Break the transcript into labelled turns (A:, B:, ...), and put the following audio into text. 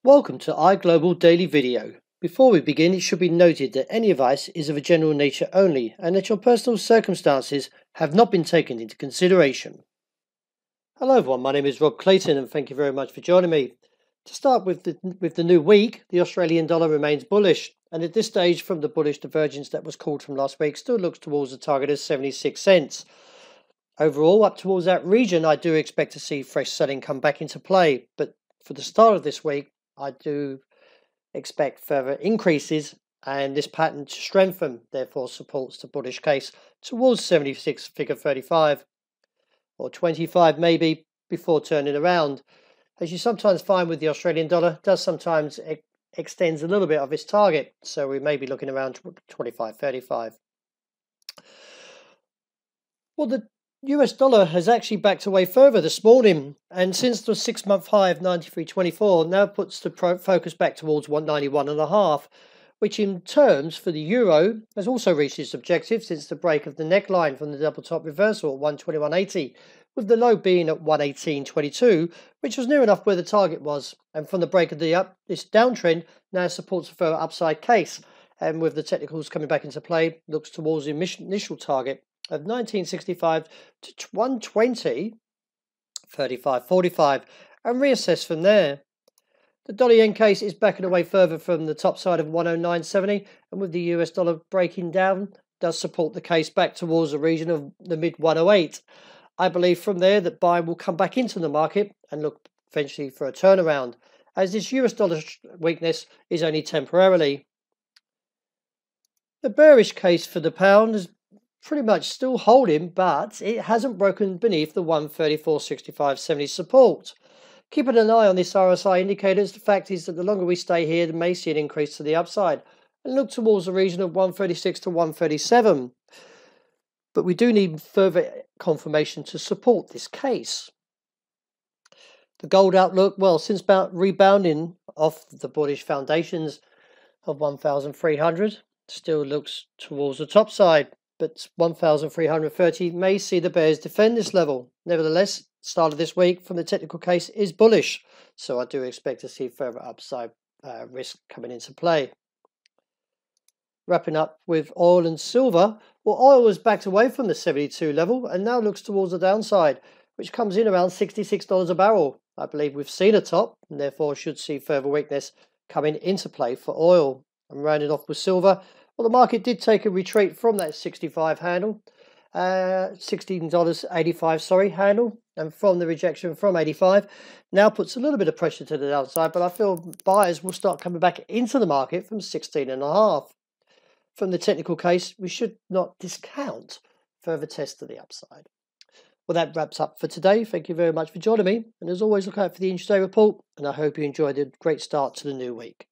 A: Welcome to iGlobal Daily Video. Before we begin, it should be noted that any advice is of a general nature only and that your personal circumstances have not been taken into consideration. Hello everyone, my name is Rob Clayton and thank you very much for joining me. To start with the new week, the Australian dollar remains bullish, and at this stage from the bullish divergence that was called from last week still looks towards the target of 76 cents. Overall, up towards that region, I do expect to see fresh selling come back into play, but for the start of this week, I do expect further increases and this pattern to strengthen, therefore supports the bullish case towards 76 figure 35 or 25 maybe before turning around. As you sometimes find with the Australian dollar, does sometimes extends a little bit of its target, so we may be looking around 25.35. Well, the US dollar has actually backed away further this morning, and since the 6-month high of 93.24 now puts the focus back towards 191.5, which in terms for the euro has also reached its objective since the break of the neckline from the double top reversal at 121.80, with the low being at 118.22, which was near enough where the target was, and from the break of this downtrend now supports a further upside case, and with the technicals coming back into play, looks towards the initial target of 1965 to 120, 35.45, and reassess from there. The dollar yen case is backing away further from the top side of 109.70, and with the US dollar breaking down, does support the case back towards the region of the mid 108. I believe from there that buying will come back into the market and look eventually for a turnaround, as this US dollar weakness is only temporarily. The bearish case for the pound is pretty much still holding, but it hasn't broken beneath the 134.65.70 support. Keeping an eye on this RSI indicators, the fact is that the longer we stay here, the may see an increase to the upside and look towards the region of 136 to 137. But we do need further confirmation to support this case. The gold outlook, well, since rebounding off the bullish foundations of 1,300, still looks towards the top side, but 1,330 may see the bears defend this level. Nevertheless, start of this week from the technical case is bullish, so I do expect to see further upside risk coming into play. Wrapping up with oil and silver, well, oil was backed away from the 72 level and now looks towards the downside, which comes in around $66 a barrel. I believe we've seen a top and therefore should see further weakness coming into play for oil. I'm rounding off with silver. Well, the market did take a retreat from that 65 handle, $16.85, handle, and from the rejection from 85, now puts a little bit of pressure to the downside, but I feel buyers will start coming back into the market from 16.5. From the technical case, we should not discount further tests to the upside. Well, that wraps up for today. Thank you very much for joining me, and as always, look out for the intraday report, and I hope you enjoyed a great start to the new week.